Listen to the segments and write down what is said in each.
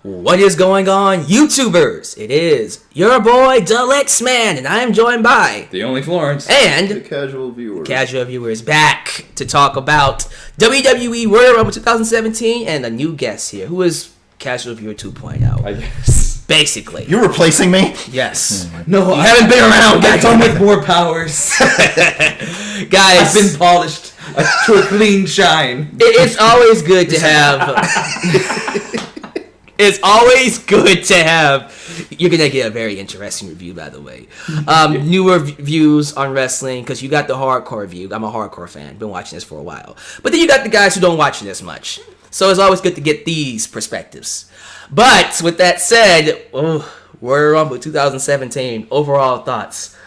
What is going on, YouTubers? It is your boy, Alyx Man, and I am joined by the only Florence and the casual viewers. Casual viewers back to talk about WWE Royal Rumble 2017 and a new guest here, who is Casual Viewer 2.0. I guess. Basically. You're replacing me? Yes. No, you haven't been around. I come with more powers. Guys, I've been polished to a clean shine. It's always good to have. It's always good to have. You're gonna get a very interesting review, by the way. Newer views on wrestling, because you got the hardcore view. I'm a hardcore fan. Been watching this for a while. But then you got the guys who don't watch it as much. So it's always good to get these perspectives. But with that said, Royal Rumble 2017. Overall thoughts.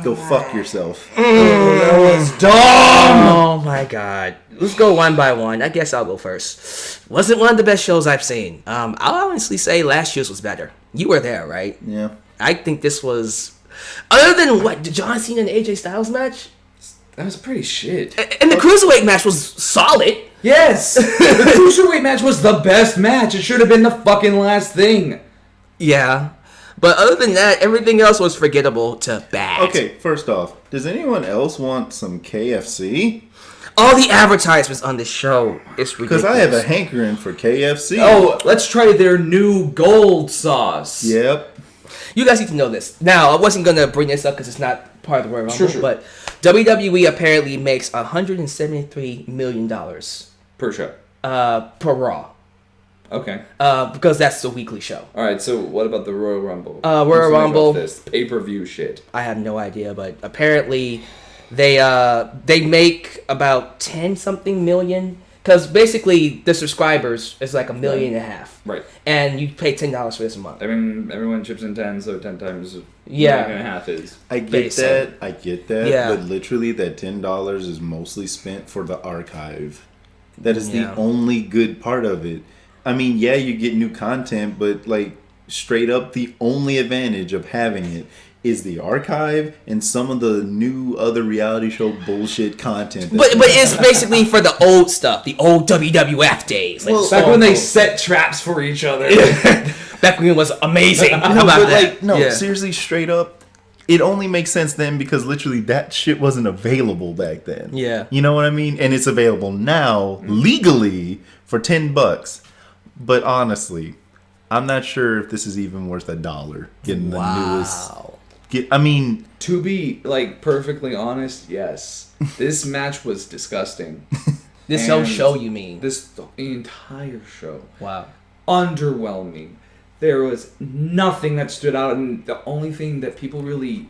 Go fuck yourself. That was dumb. Oh my god. Let's go one by one. I guess I'll go first. Wasn't one of the best shows I've seen. I'll honestly say last year's was better. You were there, right? Yeah. I think this was, other than what, the John Cena and AJ Styles match? That was pretty shit. And the Cruiserweight match was solid. Yes. The Cruiserweight match was the best match. It should have been the fucking last thing. Yeah. But other than that, everything else was forgettable to bad. Okay, first off, does anyone else want some KFC? All the advertisements on this show is ridiculous. Because I have a hankering for KFC. Oh, let's try their new gold sauce. Yep. You guys need to know this. Now, I wasn't going to bring this up because it's not part of the Royal Rumble, Sure. But WWE apparently makes $173 million Per show. per Raw. Okay. Because that's the weekly show. All right, so what about the Royal Rumble? Royal Rumble. This pay-per-view shit. I have no idea, but apparently they make about 10-something million. Because basically, the subscribers is like 1.5 million. Right. And you pay $10 for this a month. I mean, everyone chips in 10, so 10 times $1.5 million is. I get that. Yeah. But literally, that $10 is mostly spent for the archive. That is Yeah. the only good part of it. I mean, yeah, you get new content, but like straight up, the only advantage of having it is the archive and some of the new other reality show bullshit content. But it's basically for the old stuff, the old WWF days. Like, Back when they set traps for each other. back when it was amazing. How about that? Seriously, straight up, it only makes sense then because literally that shit wasn't available back then. Yeah. You know what I mean? And it's available now legally for $10. But honestly, I'm not sure if this is even worth $1 getting the newest. To be like perfectly honest, yes. This match was disgusting. This whole show, you mean? The entire show. Wow. Underwhelming. There was nothing that stood out, and the only thing that people really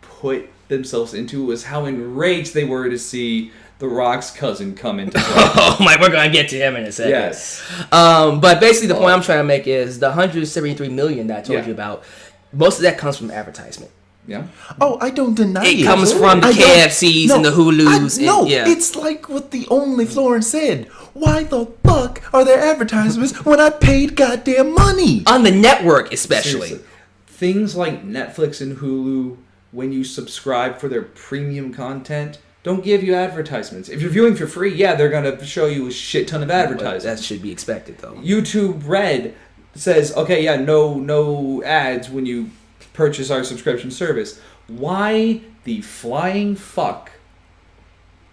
put themselves into was how enraged they were to see The Rock's cousin come into play. Oh my, we're gonna get to him in a second. Yes. But basically the point I'm trying to make is the 173 million that I told you about, most of that comes from advertisement. Yeah. Oh, I don't deny it. It comes from the KFCs and the Hulus. It's like what the only Florence said. Why the fuck are there advertisements when I paid goddamn money? On the network, especially. Seriously. Things like Netflix and Hulu, when you subscribe for their premium content, don't give you advertisements. If you're viewing for free, yeah, they're going to show you a shit ton of advertisements. That should be expected, though. YouTube Red says, okay, yeah, no ads when you purchase our subscription service. Why the flying fuck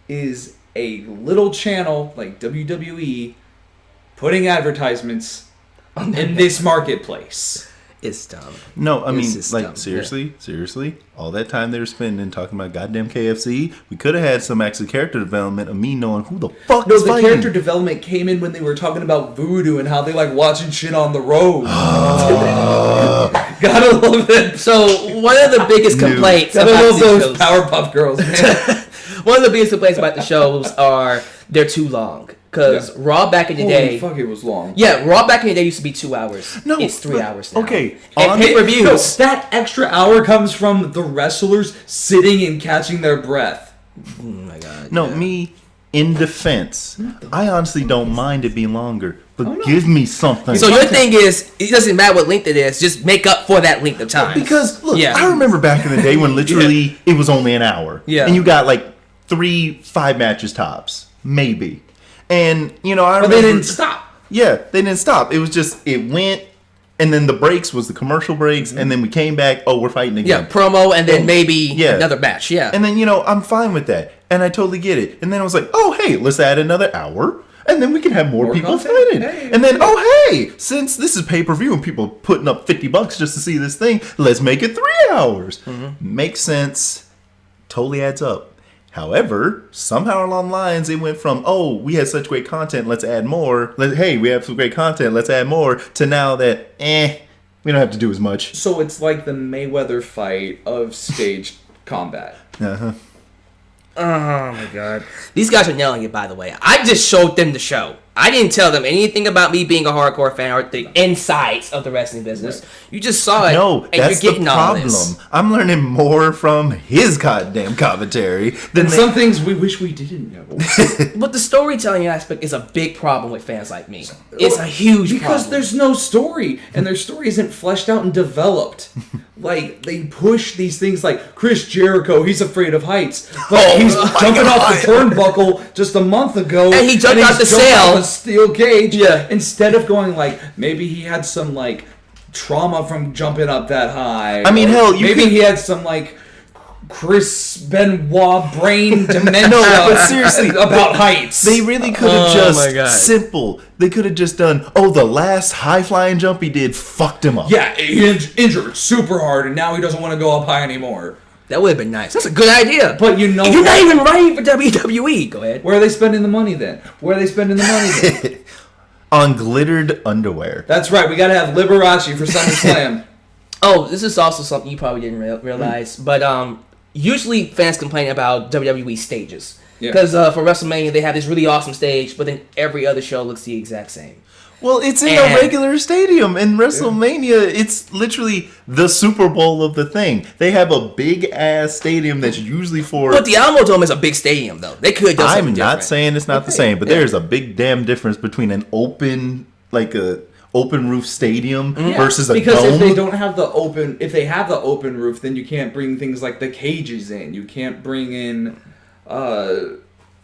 is a little channel like WWE putting advertisements in this marketplace? It's dumb. No, I mean, It's like, dumb. seriously, all that time they were spending talking about goddamn KFC, we could have had some actual character development of me knowing who the fuck is The fighting. character development came in when they were talking about voodoo and how they like watching shit on the road. Gotta love it. So, one of the biggest complaints Gotta about love these those shows, Powerpuff Girls, man. one of the biggest complaints about the shows are they're too long. Because Raw back in the day... Holy fuck, it was long. Yeah, Raw back in the day used to be 2 hours. No, it's 3 hours now. Okay. And pay-per-views. No, that extra hour comes from the wrestlers sitting and catching their breath. Oh my god. No, me, in defense, I honestly don't mind it being longer, but give me something. So your thing is, it doesn't matter what length it is, just make up for that length of time. Because, look, I remember back in the day when literally it was only an hour. Yeah. And you got like 3-5 matches tops. Maybe. And, you know, I But remember... they didn't stop. Yeah, they didn't stop. It was just, it went, and then the breaks was the commercial breaks, and then we came back, oh, we're fighting again. Yeah, promo, and then maybe another match, And then, I'm fine with that, and I totally get it. And then I was like, oh, hey, let's add another hour, and then we can have more people fighting. Hey, and then, oh, hey, since this is pay-per-view and people putting up $50 just to see this thing, let's make it 3 hours. Makes sense. Totally adds up. However, somehow along the lines, it went from, oh, we had such great content, let's add more. Hey, we have some great content, let's add more. To now that, we don't have to do as much. So it's like the Mayweather fight of staged combat. Uh-huh. Oh my god. These guys are nailing it, by the way. I just showed them the show. I didn't tell them anything about me being a hardcore fan or the insides of the wrestling business. Right. You just saw it. No, and that's you're getting the problem. All this. I'm learning more from his goddamn commentary than some things we wish we didn't know. But the storytelling aspect is a big problem with fans like me. It's a huge problem. Because there's no story, and their story isn't fleshed out and developed. Like, they push these things like, Chris Jericho, he's afraid of heights. But he's jumping off the turnbuckle just a month ago. And he jumped out the sail. Steel cage. Yeah. Instead of going like, maybe he had some like trauma from jumping up that high. I mean, hell, maybe he had some like Chris Benoit brain dementia. No, but seriously, about heights. They really could have simple. They could have just done, the last high flying jump he did fucked him up. Yeah, he injured super hard, and now he doesn't want to go up high anymore. That would have been nice. That's a good idea. But you're not even writing for WWE. Go ahead. Where are they spending the money then? On glittered underwear. That's right. We got to have Liberace for SummerSlam. This is also something you probably didn't realize. But usually fans complain about WWE stages. Because for WrestleMania, they have this really awesome stage, but then every other show looks the exact same. Well, it's in a regular stadium. In WrestleMania, it's literally the Super Bowl of the thing. They have a big-ass stadium that's usually for... But the Alamo Dome is a big stadium, though. They could have done something different. I'm not saying it's not the same, but there's a big damn difference between an open, like a open roof stadium versus a dome. Because if they don't have the open... If they have the open roof, then you can't bring things like the cages in. You can't bring in...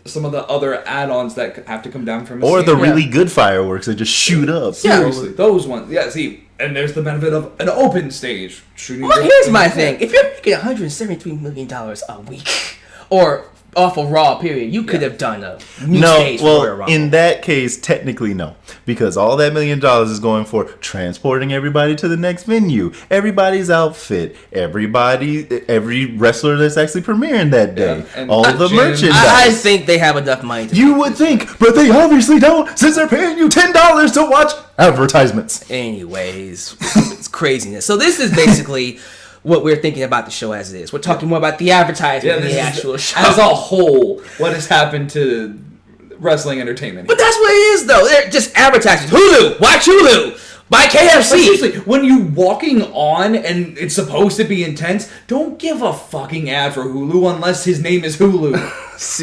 some of the other add-ons that have to come down from or the really good fireworks that just shoot up. Seriously, those ones. Yeah, see, and there's the benefit of an open stage. Well, here's my thing. If you're making $173 million a week, or off of Raw, period, you could have done a new stage for Royal Rumble. In that case, technically no. Because all that $1 million is going for transporting everybody to the next venue. Everybody's outfit. Every wrestler that's actually premiering that day. Yeah, all the merchandise. I think they have enough money to You would think, but they obviously don't, since they're paying you $10 to watch advertisements. Anyways, it's craziness. So this is basically... what we're thinking about the show as it is. We're talking more about the advertisement than the actual show. As a whole, what has happened to wrestling entertainment? But that's what it is, though. They're just advertising. Hulu! Watch Hulu! Buy KFC! But seriously, when you're walking on and it's supposed to be intense, don't give a fucking ad for Hulu unless his name is Hulu.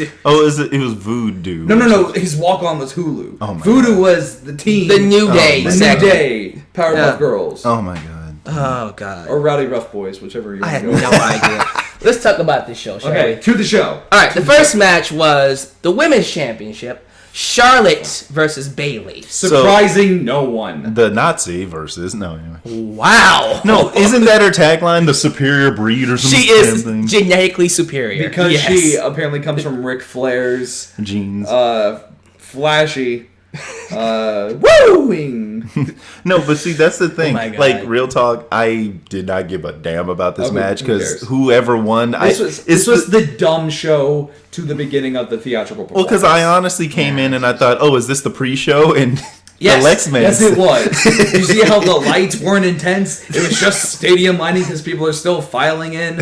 It was Voodoo. No. His walk-on was Hulu. Oh my Voodoo God. Was the team. The New Day. The New Day. Powerpuff Girls. Oh my God. Oh, God. Or Rowdy Rough Boys, whichever you want to go. I have no idea. Let's talk about this show, shall we? To the show. All right, the first match was the Women's Championship, Charlotte versus Bayley. Surprising no one. The Nazi versus... No, anyway. Wow. No, isn't that her tagline? The superior breed or something? She is genetically superior. Because she apparently comes from Ric Flair's... genes. Flashy... wooing. No, but see, that's the thing. Oh like, real talk, I did not give a damn about this match because whoever won, this was the dumb show to the beginning of the theatrical performance. Well, because I honestly came in and I thought, is this the pre-show? And yes, it was. You see how the lights weren't intense? It was just stadium lighting because people are still filing in.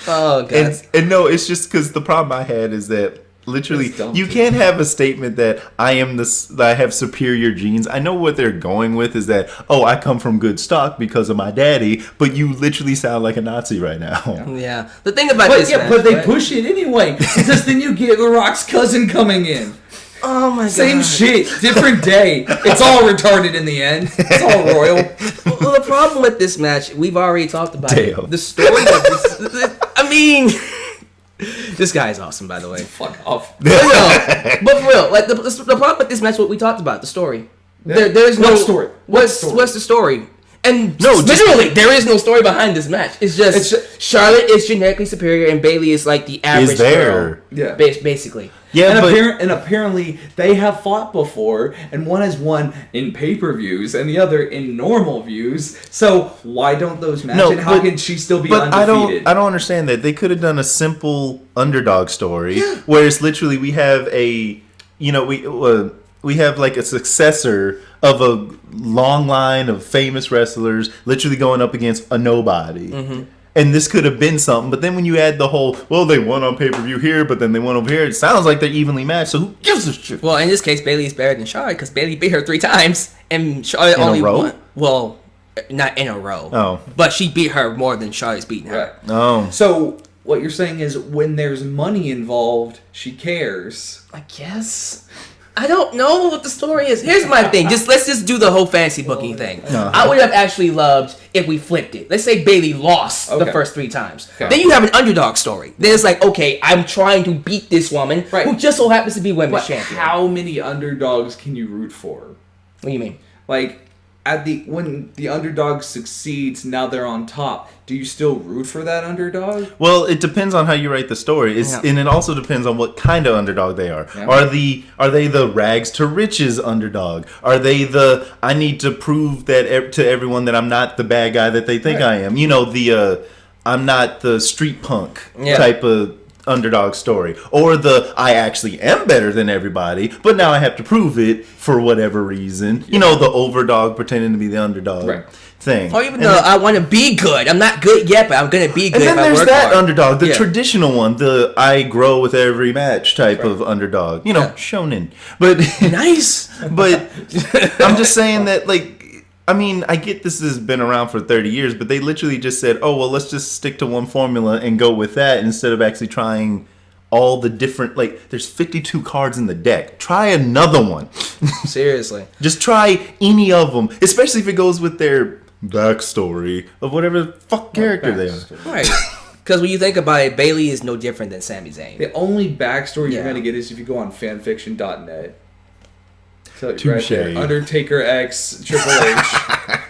Oh god! And no, it's just because the problem I had is that. Literally, you can't have a statement that I have superior genes. I know what they're going with is that, I come from good stock because of my daddy, but you literally sound like a Nazi right now. Yeah. The thing about this match, but they push it anyway, because then you get The Rock's cousin coming in. Oh my god. Same shit, different day. It's all retarded in the end. It's all royal. Well, the problem with this match, we've already talked about Damn. it. The story of this, I mean... This guy is awesome, by the way. Fuck off. But for real, like the problem with this match, what we talked about, the story. There's no story. What's the story? And No, literally, there is no story behind this match. It's just Charlotte is genetically superior, and Bayley is like the average girl. Yeah, basically. Yeah, and apparently they have fought before, and one has won in pay-per-views, and the other in normal views. So why don't those match? No, and how can she still be undefeated? I don't understand that. They could have done a simple underdog story where it's literally we have a, we have like a successor of a long line of famous wrestlers literally going up against a nobody. Mm-hmm. And this could have been something, but then when you add the whole, well, they won on pay-per-view here, but then they won over here, it sounds like they're evenly matched, so who gives a shit? Well, in this case, Bayley is better than Charlotte, because Bayley beat her 3 times, and Charlotte In a only row? won. Well, not in a row. Oh. But she beat her more than Charlotte's beating her. Right. Oh. So what you're saying is when there's money involved, she cares. I guess. I don't know what the story is. Here's my thing. Let's just do the whole fantasy booking thing. Uh-huh. I would have actually loved if we flipped it. Let's say Bayley lost the Okay. first 3 times. Okay. Then you have an underdog story. Then it's like, okay, I'm trying to beat this woman Right. who just so happens to be women's But champion. how many underdogs can you root for? What do you mean? Like when the underdog succeeds, now they're on top. Do you still root for that underdog? Well, it depends on how you write the story, and it also depends on what kind of underdog they are. Yeah. Are they the rags to riches underdog? Are they the I need to prove that to everyone that I'm not the bad guy that they think I am? I'm not the street punk type of underdog story, or the I actually am better than everybody, but now I have to prove it for whatever reason. The overdog pretending to be the underdog. Thing. Or even I want to be good. I'm not good yet, but I'm going to be good And then if I there's work that hard. underdog, the traditional one, the I grow with every match type of underdog. Yeah. Shonen. But Nice. but I'm just saying that, like, I mean, I get this has been around for 30 years, but they literally just said, oh, well, let's just stick to one formula and go with that instead of actually trying all the different, like, there's 52 cards in the deck. Try another one. Seriously. Just try any of them, especially if it goes with their backstory of whatever the fuck character they are. Right. Because when you think about it, Bayley is no different than Sami Zayn. The only backstory you're going to get is if you go on fanfiction.net. So, Touche. right there, Undertaker X Triple H.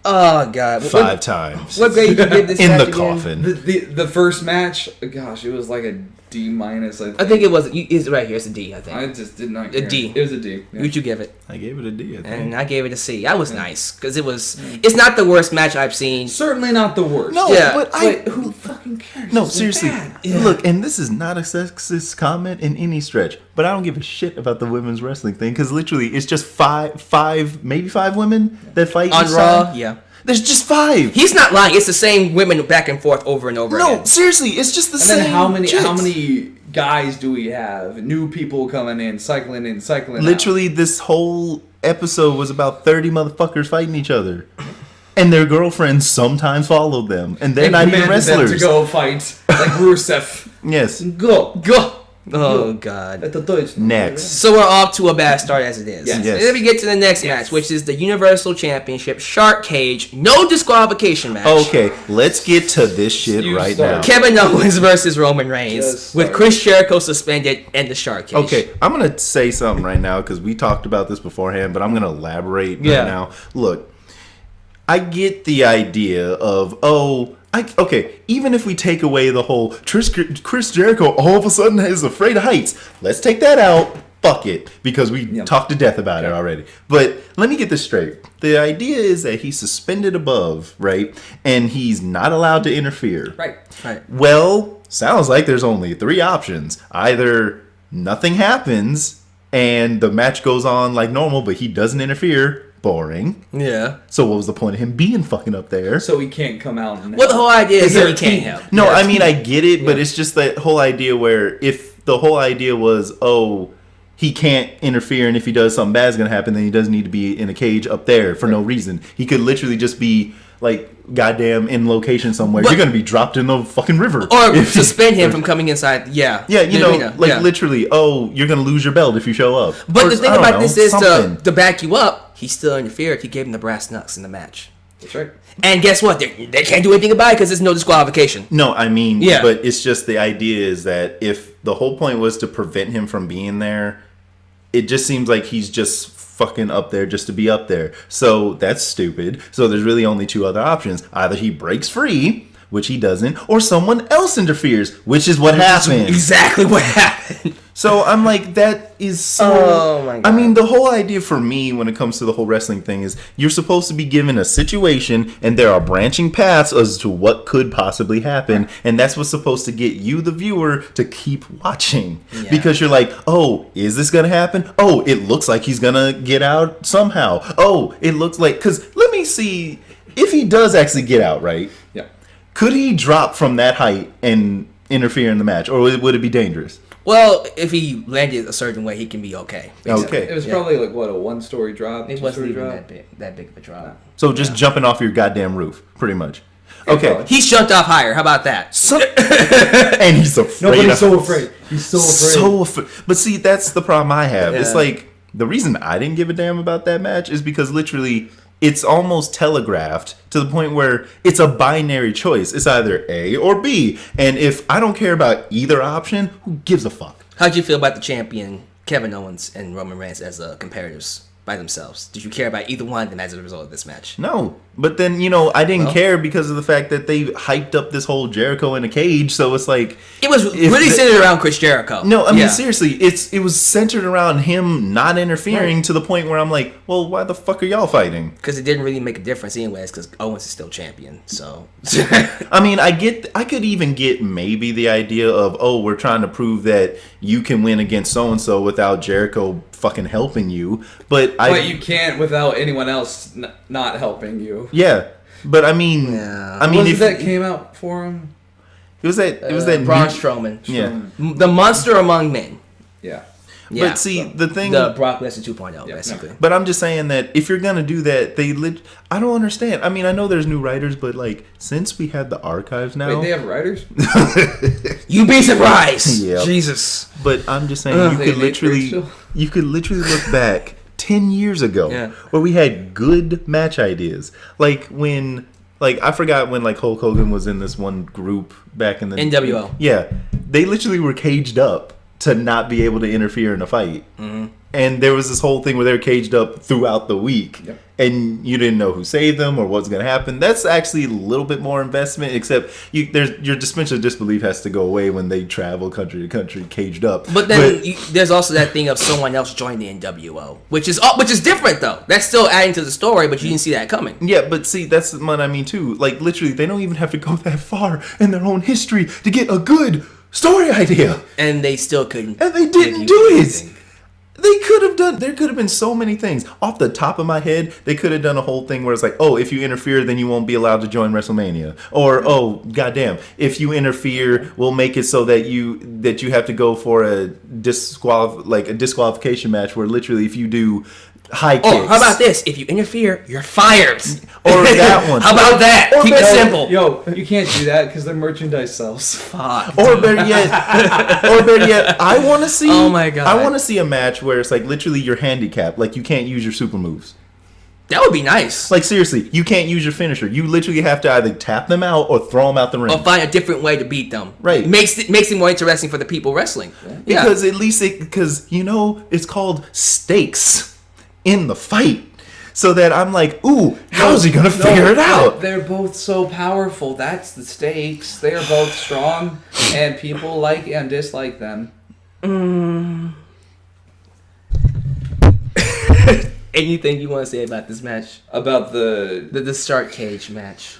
Oh, God. 5 times. What grade did you give this in match the again? coffin. The first match, gosh, it was like a D minus. I think it was. It's right here. It's a D, I think. I just did not A care. D. It was a D. Yeah. Who'd you give it? I gave it a D, I think. And I gave it a C. I was nice. Because it was... It's not the worst match I've seen. Certainly not the worst. No, Yeah. but who fucking cares? No, It's seriously. bad. Look, and this is not a sexist comment in any stretch, but I don't give a shit about the women's wrestling thing because literally it's just maybe five women that fight On each Raw, side. yeah. There's just 5. He's not lying. It's the same women back and forth over and over No, again. seriously, it's just the And same. then how many chicks. guys do we have? New people coming in, cycling out. Literally, this whole episode was about 30 motherfuckers fighting each other. And their girlfriends sometimes followed them. And they're not even commanded them wrestlers. to go fight like Rusev. Yes. Go. Oh, God. At the Deutsch. Next. So we're off to a bad start as it is. Yes. Yes. Let me get to the next match, which is the Universal Championship Shark Cage No Disqualification match. Okay, let's get to this shit You right start. now. Kevin Owens versus Roman Reigns Just with start. Chris Jericho suspended and the Shark Cage. Okay, I'm going to say something right now because we talked about this beforehand, but I'm going to elaborate Yeah. right now. Look, I get the idea of, even if we take away the whole Chris Jericho all of a sudden is afraid of heights, let's take that out. Fuck it, because we talked to death about it already. But let me get this straight. The idea is that he's suspended above, right? And he's not allowed to interfere. Right. Well, sounds like there's only 3 options. Either nothing happens and the match goes on like normal, but he doesn't interfere. Boring. Yeah. So what was the point of him being fucking up there? So he can't come out and Well, the whole idea is there that he a can't team? help. No, I mean, I get it, but it's just that whole idea where if the whole idea was, he can't interfere, and if he does, something bad's going to happen, then he doesn't need to be in a cage up there for no reason. He could literally just be, like, goddamn in location somewhere. But- You're going to be dropped in the fucking river. Or If he- suspend him from coming inside. Yeah. Yeah, the arena. Yeah. literally, you're going to lose your belt if you show up. But Or, the thing I don't about know, this is something. to back you up, he still interfered. He gave him the brass knucks in the match. That's right. And guess what? They can't do anything about it because there's no disqualification. No, I mean, Yeah. but it's just the idea is that if the whole point was to prevent him from being there, it just seems like he's just fucking up there just to be up there. So that's stupid. So there's really only two other options. Either he breaks free, which he doesn't, or someone else interferes, which is what happened. Exactly what happened. So I'm like, that is so... Oh my God. I mean, the whole idea for me when it comes to the whole wrestling thing is you're supposed to be given a situation and there are branching paths as to what could possibly happen. And that's what's supposed to get you, the viewer, to keep watching. Yeah. Because you're like, oh, is this going to happen? Oh, it looks like he's going to get out somehow. Oh, it looks like... Because let me see if he does actually get out, right? Yeah. Could he drop from that height and interfere in the match? Or would it be dangerous? Well, if he landed a certain way, he can be okay. Okay. It was probably like, what, a one-story drop? It wasn't two-story even drop? that big of a drop. So just jumping off your goddamn roof, pretty much. Okay. He's jumped off higher. How about that? And he's afraid. No, but he's of- so afraid. He's so afraid. So afraid. But see, that's the problem I have. It's Yeah. like, the reason I didn't give a damn about that match is because literally it's almost telegraphed to the point where it's a binary choice. It's either A or B. And if I don't care about either option, who gives a fuck? How'd you feel about the champion, Kevin Owens and Roman Reigns as comparators by themselves? Did you care about either one of them as a result of this match? No. But then, I didn't care because of the fact that they hyped up this whole Jericho in a cage. So it's like... It was really centered around Chris Jericho. No, I mean, seriously, it was centered around him not interfering to the point where I'm like, well, why the fuck are y'all fighting? Because it didn't really make a difference anyways, because Owens is still champion, so... I mean, I could even get maybe the idea of, oh, we're trying to prove that you can win against so-and-so without Jericho fucking helping you, but you can't without anyone else not helping you. Yeah, but I mean, if that came out for him, it was that Braun Strowman. Yeah, the monster among men. yeah. Yeah. But see, the thing, the Brock Lesnar 2.0, basically. No. But I'm just saying that if you're gonna do that, I don't understand. I mean, I know there's new writers, but like since we have the archives now, Wait, they have writers? You'd be surprised. Yep. Jesus. But I'm just saying, you could literally look back 10 years ago where we had good match ideas. Like when, I forgot when Hulk Hogan was in this one group back in the NWO. Yeah, they literally were caged up to not be able to interfere in a fight. Mm-hmm. And there was this whole thing where they were caged up throughout the week. Yep. And you didn't know who saved them or what's going to happen. That's actually a little bit more investment, except your suspension of disbelief has to go away when they travel country to country caged up. But then there's also that thing of someone else joined the NWO, which is different, though. That's still adding to the story, but you didn't see that coming. Yeah, but see, that's what I mean, too. Like, literally, they don't even have to go that far in their own history to get a good story idea. And they still couldn't. And they didn't do it. There could have been so many things. Off the top of my head, they could have done a whole thing where it's like, oh, if you interfere, then you won't be allowed to join WrestleMania. Or, oh, goddamn, if you interfere, we'll make it so that you have to go for a disqualification match where literally if you do high kicks. Oh, how about this? If you interfere, you're fired. Or that one. How about that? Keep it simple. Yo, you can't do that because their merchandise sells. Fuck. Or better yet, I want to see. Oh my God. I want to see a match where it's like literally you're handicapped, like you can't use your super moves. That would be nice. Like seriously, you can't use your finisher. You literally have to either tap them out or throw them out the ring. Or find a different way to beat them. Right. Makes it more interesting for the people wrestling. Yeah. Because at least it's called stakes in the fight. So that I'm like, ooh, how's he gonna figure it out? They're both so powerful. That's the stakes. They are both strong, and people like and dislike them. Anything you want to say about this match? About the start cage match.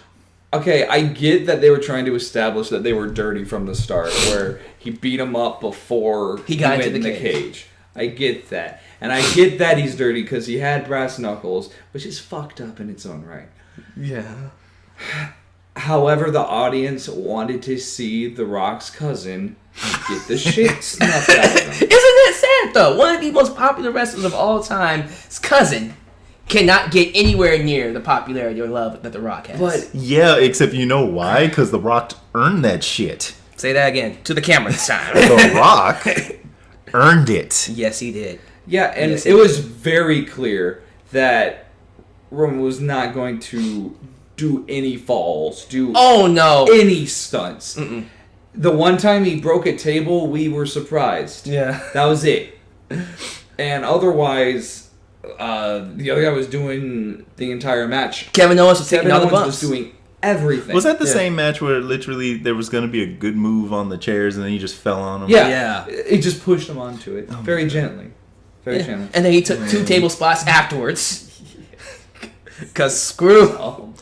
Okay, I get that they were trying to establish that they were dirty from the start, where he beat him up before he got into went the in cage. I get that. And I get that he's dirty because he had brass knuckles, which is fucked up in its own right. Yeah. However, the audience wanted to see The Rock's cousin get the shit snuffed out of him. Isn't that sad, though? One of the most popular wrestlers of all time, his cousin, cannot get anywhere near the popularity or love that The Rock has. But yeah, except you know why? Because The Rock earned that shit. Say that again. To the camera this time. The Rock earned it. Yes, he did. yeah, and Yes, it was very clear that Roman was not going to do any falls, Oh no, any stunts. Mm-mm. The one time he broke a table, we were surprised. Yeah, that was it. And otherwise, the other guy was doing the entire match. Kevin Owens was taking all the bumps. Was doing everything. Was that the same match where literally there was going to be a good move on the chairs and then he just fell on them? Yeah. It just pushed him onto it very gently. Very gently. And then he took 2 table spots afterwards. Because screw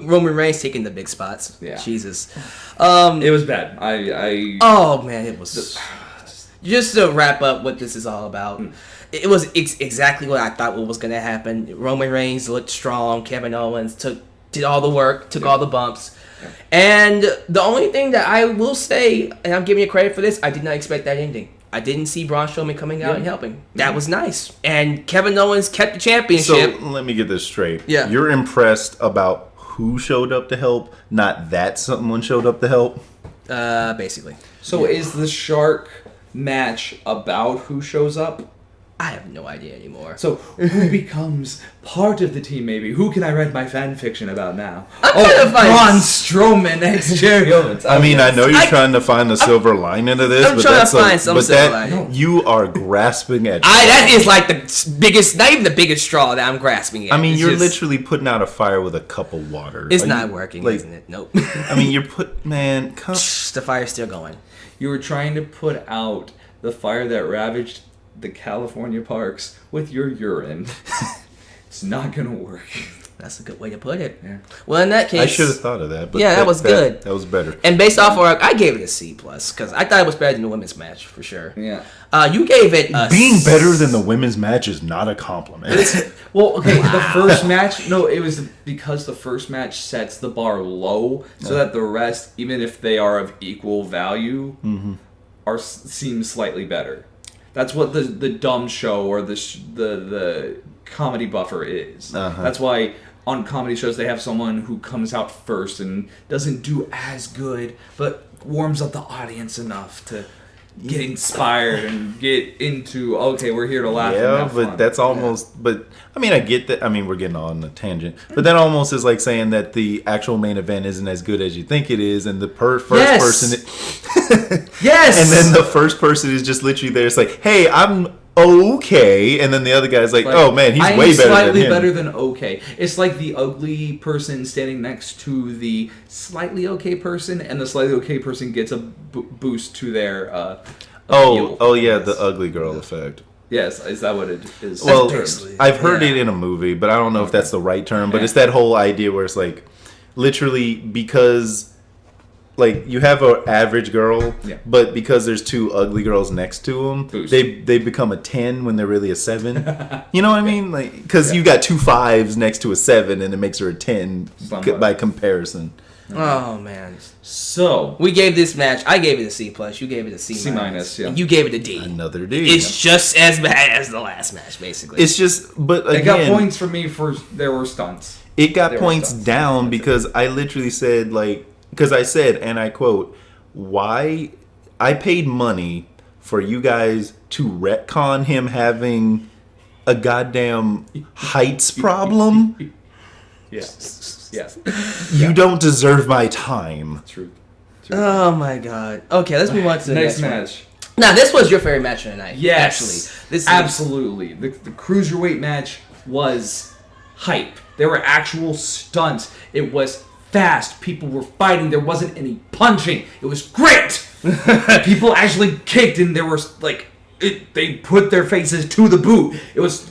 Roman Reigns taking the big spots. Yeah. Jesus. It was bad. Oh, man, it was... Just to wrap up what this is all about, it was exactly what I thought was going to happen. Roman Reigns looked strong. Kevin Owens did all the work, took all the bumps. Yeah. And the only thing that I will say, and I'm giving you credit for this, I did not expect that ending. I didn't see Braun Strowman coming out and helping. That was nice. And Kevin Owens kept the championship. So let me get this straight. Yeah. You're impressed about who showed up to help, not that someone showed up to help? Basically. So is the Shark match about who shows up? I have no idea anymore. So who becomes part of the team? Maybe who can I write my fan fiction about now? Braun Strowman ex Jericho. I mean, I know you're trying to find the silver lining to this, I'm trying to find some silver lining. You are grasping at. That is like the biggest, not even the biggest straw that I'm grasping at. I mean, you're literally putting out a fire with a cup of water. It's not working, isn't it? Nope. I mean, the fire's still going. You were trying to put out the fire that ravaged the California parks with your urine. It's not gonna work. That's a good way to put it. Yeah. Well, in that case, I should have thought of that. But that was good. That was better. And based off I gave it a C plus because I thought it was better than the women's match for sure. Yeah. You gave it being better than the women's match is not a compliment. Well, okay, the first match. No, it was because the first match sets the bar low, so that the rest, even if they are of equal value, seem slightly better. That's what the dumb show or the comedy buffer is. That's why on comedy shows they have someone who comes out first and doesn't do as good, but warms up the audience enough to get inspired and get into, okay, we're here to laugh and have fun. That's almost, but I mean, I get that. I mean, we're getting on a tangent, but that almost is like saying that the actual main event isn't as good as you think it is, and the first person... Yes! And then the first person is just literally there. It's like, hey, I'm okay. And then the other guy's like, oh man, he's way better than him. Slightly better than okay. It's like the ugly person standing next to the slightly okay person, and the slightly okay person gets a boost to their the ugly girl effect. Yes, is that what it is? Well, I've heard it in a movie, but I don't know if that's the right term. But it's that whole idea where it's like, literally, because... Like, you have an average girl, but because there's 2 ugly girls next to them, they become a 10 when they're really a 7. You know what I mean? Like, because you got 2 5s next to a 7, and it makes her a 10 by comparison. Oh, man. So, we gave this match, I gave it a C+, you gave it a C-, yeah. and you gave it a D. Another D. It's just as bad as the last match, basically. It's just, but again... It got points for me for there were stunts. It got points down because I literally said, like... Because I said, and I quote, why I paid money for you guys to retcon him having a goddamn heights problem? Yes. You don't deserve my time. True. Oh my god. Okay, let's move on to the next match. Now, this was your favorite match of the night. Yes. Actually. Absolutely. The Cruiserweight match was hype. There were actual stunts. It was fast. People were fighting. There wasn't any punching. It was great. People actually kicked, and there was they put their faces to the boot. It was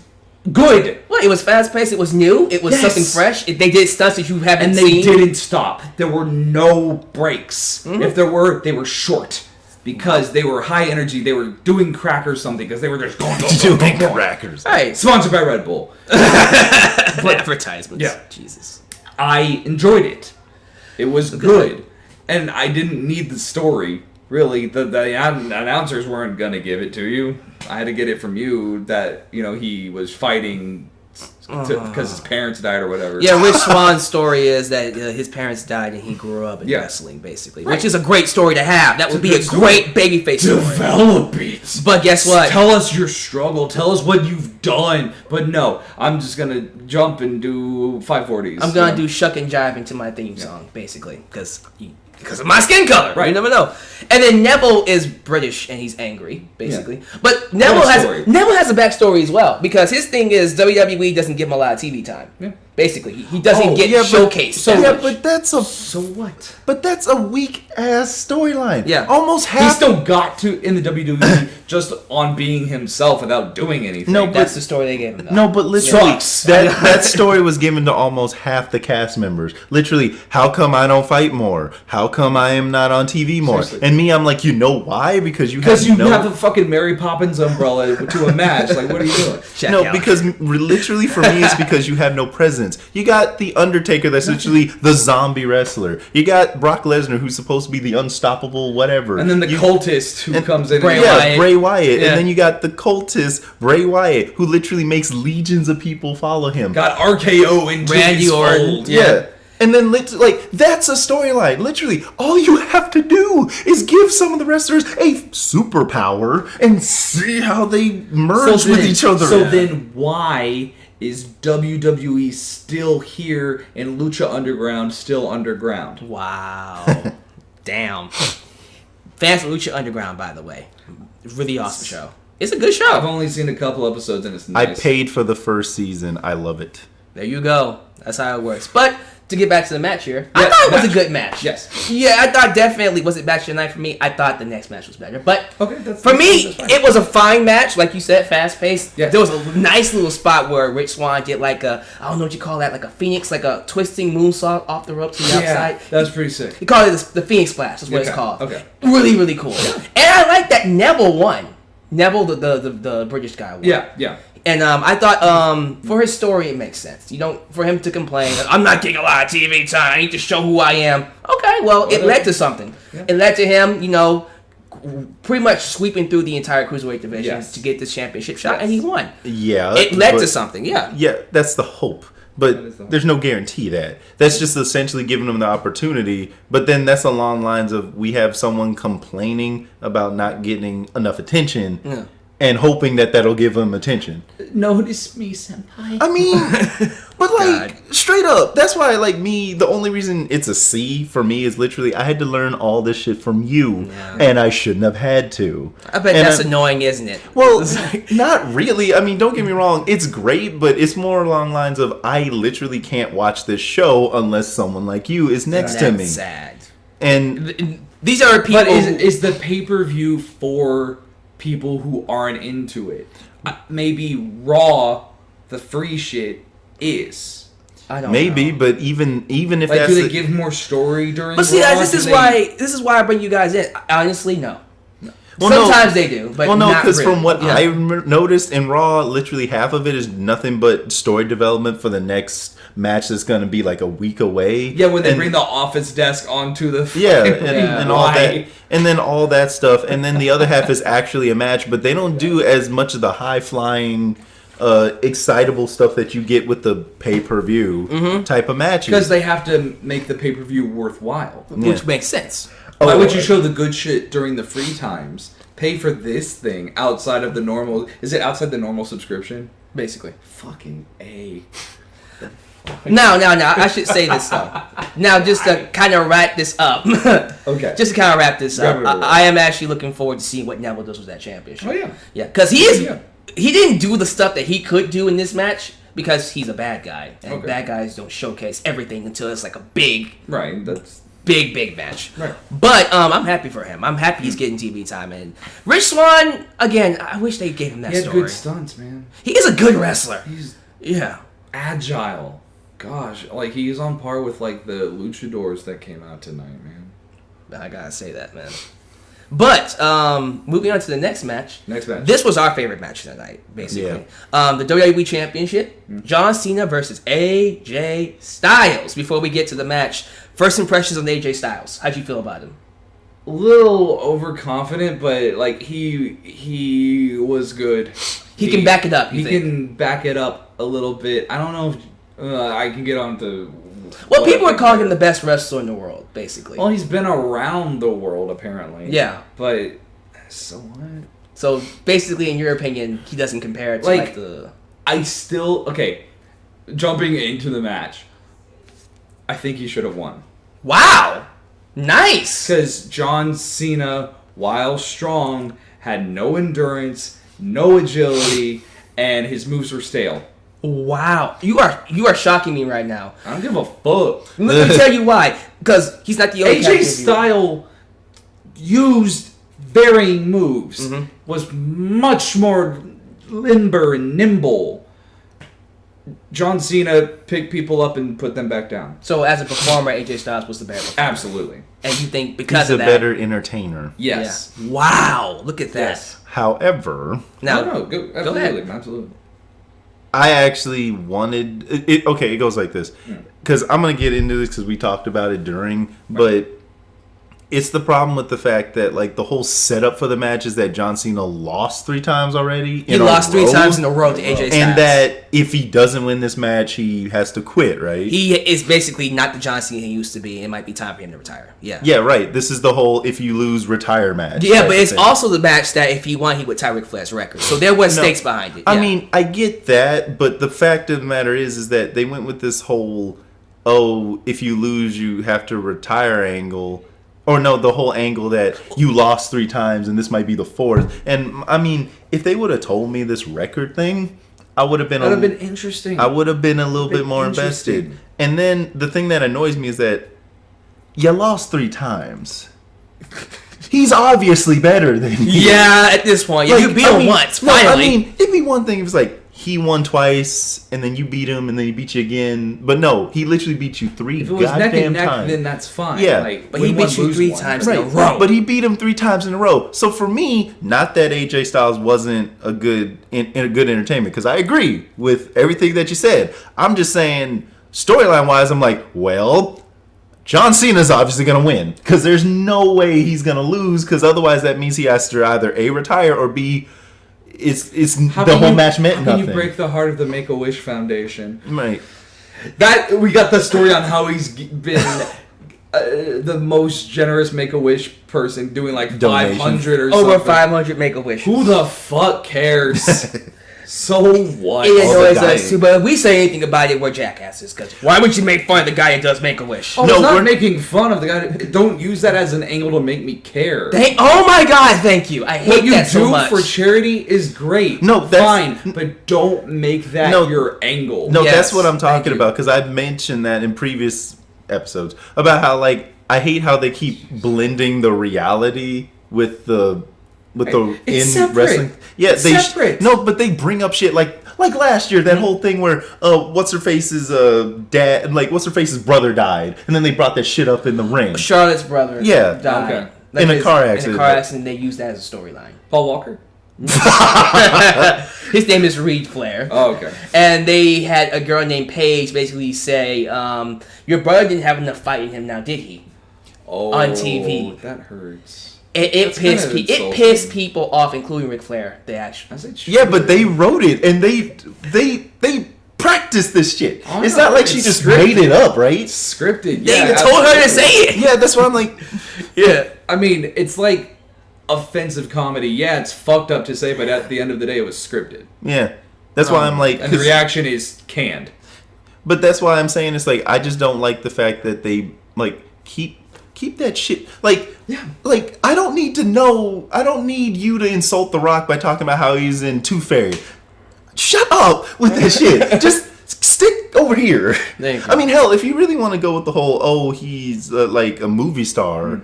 good. Well, it was fast paced. It was new. It was something fresh. They did stunts that you haven't seen. And they didn't stop. There were no breaks. Mm-hmm. If there were, they were short. Because they were high energy. They were doing crack or something. Because they were just doing crackers. Hey, sponsored by Red Bull. But advertisements. Yeah. Jesus. I enjoyed it. It was good. And I didn't need the story. Really, the announcers weren't going to give it to you. I had to get it from you that, he was fighting because his parents died or whatever. Yeah, Rich Swann's story is that his parents died and he grew up in wrestling, basically, which is a great story to have. That would be a great babyface story. Develop it. But guess what? Tell us your struggle. Tell us what you've done. But no, I'm just gonna jump and do 540s. I'm gonna do shuck and jive into my theme song, basically, because of my skin color. Right. You never know. And then Neville is British and he's angry, basically. Yeah. But Neville has a backstory as well, because his thing is WWE doesn't give him a lot of TV time. Yeah. Basically, he doesn't get showcased. But that's a so what? But that's a weak ass storyline. Yeah, almost half. He still got to in the WWE just on being himself without doing anything. No, but that's the story they gave him. Though. No, but literally, that story was given to almost half the cast members. Literally, how come I don't fight more? How come I am not on TV more? Seriously. And me, I'm like, you know why? Because you have a fucking Mary Poppins umbrella to a match. Like, what are you doing? Because literally for me, it's because you have no presence. You got the Undertaker, that's literally the zombie wrestler. You got Brock Lesnar, who's supposed to be the unstoppable whatever. And then the cultist who comes in. Bray Wyatt. Yeah. And then you got the cultist, Bray Wyatt, who literally makes legions of people follow him. Got RKO and Randy Orton. Yeah. And then, that's a storyline. Literally, all you have to do is give some of the wrestlers a superpower and see how they merge with each other. So then why is WWE still here and Lucha Underground still underground? Wow. Damn. Fans of Lucha Underground, by the way. Really awesome show. It's a good show. I've only seen a couple episodes and it's nice. I paid for the first season. I love it. There you go. That's how it works. But to get back to the match here, I thought it was a good match. Yes. Yeah, I thought definitely was it match of the night for me. I thought the next match was better, but for me, it was a fine match. Like you said, fast paced. Yeah. There was a nice little spot where Rich Swann did like a, I don't know what you call that, like a phoenix, like a twisting moonsault off the rope to the outside. That was pretty sick. He called it the Phoenix Splash. That's what it's called. Okay. Really, really cool. Yeah. And I like that Neville won. Neville, the British guy won. Yeah. And I thought for his story it makes sense. For him to complain, I'm not getting a lot of TV time. I need to show who I am. Okay, well, it led to something. Yeah. It led to him, pretty much sweeping through the entire Cruiserweight division to get this championship shot, and he won. Yeah. It led to something, Yeah, that's the hope. But there's no guarantee that's just essentially giving them the opportunity. But then that's along lines of we have someone complaining about not getting enough attention. Yeah. And hoping that that'll give them attention. Notice me, senpai. I mean, but straight up, that's why, the only reason it's a C for me is literally I had to learn all this shit from you, and I shouldn't have had to. I bet that's annoying, isn't it? Well, not really. I mean, don't get me wrong, it's great, but it's more along lines of I literally can't watch this show unless someone like you is next to me. That's sad. And these are people. But is the pay-per-view for people who aren't into it? Maybe Raw, the free shit, is. I don't know. But even if that's do they give more story during? But see, Raw? this is why I bring you guys in. Honestly, no. Well, sometimes they do, but not because really. From what I've noticed in Raw, literally half of it is nothing but story development for the next match that's going to be like a week away. Yeah, when they bring the office desk onto the and all that, and then all that stuff, and then the other half is actually a match, but they don't do as much of the high flying, excitable stuff that you get with the pay-per-view type of matches because they have to make the pay-per-view worthwhile, which makes sense. Why would you show the good shit during the free times? Pay for this thing outside of the normal. Is it outside the normal subscription? Basically. Fucking A. Now, I should say this though. Now, just to kind of wrap this up. Okay. Just to kind of wrap this up, I am actually looking forward to seeing what Neville does with that championship. Oh yeah. Yeah, because he didn't do the stuff that he could do in this match because he's a bad guy, and bad guys don't showcase everything until it's like a big. Right. That's. Big match. Right. But I'm happy for him. I'm happy he's getting TV time. And Rich Swann, again, I wish they gave him that story. He had good stunts, man. He is a good wrestler. He's agile. Gosh, he's on par with the luchadors that came out tonight, man. I gotta say that, man. But moving on to the next match. This was our favorite match tonight, basically. Yeah. The WWE Championship. John Cena versus AJ Styles. Before we get to the match, first impressions on AJ Styles. How'd you feel about him? A little overconfident, but he was good. He can back it up. He can back it up a little bit. I don't know if I can get on to. Well, people are calling him the best wrestler in the world, basically. Well, he's been around the world apparently. Yeah, but so what? So basically, in your opinion, he doesn't compare to like the. I still jumping into the match. I think he should have won. Wow, nice. Because John Cena, while strong, had no endurance, no agility, and his moves were stale. Wow, you are shocking me right now. I don't give a fuck. Let me tell you why. Because he's not the only. AJ Styles used varying moves. Was much more limber and nimble. John Cena picked people up and put them back down. So as a performer, AJ Styles was the better performer. Absolutely. And you think because he's of that, a better entertainer. Yes. Yeah. Wow, look at that. Yes. However, now go ahead. Absolutely. I actually wanted it. Okay, it goes like this. Because I'm gonna get into this because we talked about it during, but it's the problem with the fact that like the whole setup for the match is that John Cena lost 3 times already. He lost 3 times in a row to AJ Styles. And that if he doesn't win this match, he has to quit, right? He is basically not the John Cena he used to be. It might be time for him to retire. Yeah. Yeah, right. This is the whole if you lose, retire match. Yeah, but it's also the match that if he won, he would tie Ric Flair's record. So there was stakes behind it. Yeah. I mean, I get that, but the fact of the matter is that they went with this whole, if you lose, you have to retire angle. Or no, the whole angle that you lost 3 times and this might be the 4th. And I mean, if they would have told me this record thing, I would have been. That would have been interesting. I would have been a little bit more invested. And then the thing that annoys me is that you lost 3 times. He's obviously better than you. Yeah, at this point, you beat him once. Finally, I mean, it'd be one thing if it's like he won twice, and then you beat him, and then he beat you again. But no, he literally beat you 3 if it was neck and neck, times. then that's fine. Yeah, but he beat you 3 times in a row. But he beat him 3 times in a row. So for me, not that AJ Styles wasn't a good entertainment, because I agree with everything that you said. I'm just saying, storyline wise, I'm like, well, John Cena's obviously going to win, because there's no way he's going to lose, because otherwise that means he has to either A, retire, or B, it's the whole match meant nothing. How can you break the heart of the Make-A-Wish Foundation? Right. That we got the story on how he's been the most generous Make-A-Wish person, doing like Donation. 500 or over something. 500 Make-A-Wish. Who the fuck cares? So what? It annoys us too, but if we say anything about it, we're jackasses. Because why would you make fun of the guy who does Make-A-Wish? Oh, no, it's not making fun of the guy. Don't use that as an angle to make me care. Oh my god, thank you. I hate that so much. What you do for charity is great. No, that's fine, but don't make that your angle. No, that's what I'm talking about, because I've mentioned that in previous episodes about how like I hate how they keep blending the reality with the it's in separate. wrestling. Yeah, it's separate. No, but they bring up shit like last year, that whole thing where what's her face's dad, like what's her face's brother died, and then they brought that shit up in the ring. Charlotte's brother died. Okay. Like in a car accident. In a car accident, they used that as a storyline. Paul Walker? His name is Reed Flair. Oh, okay. And they had a girl named Paige basically say, your brother didn't have enough fight in him now, did he? Oh, on TV. That hurts. It pissed people off, including Ric Flair. They actually. Yeah, but they wrote it and they practiced this shit. It's not like she just made it up, right? It's scripted. They even told her to say it. Yeah, that's what I'm like. Yeah, I mean, it's like offensive comedy. Yeah, it's fucked up to say, but at the end of the day, it was scripted. Yeah, that's why I'm like, and the reaction is canned. But that's why I'm saying it's like I just don't like the fact that they like keep that shit. Like, yeah. Like I don't need to know. I don't need you to insult The Rock by talking about how he's in Tooth Fairy. Shut up with that shit. Just stick over here. I mean, hell, if you really want to go with the whole, he's like a movie star,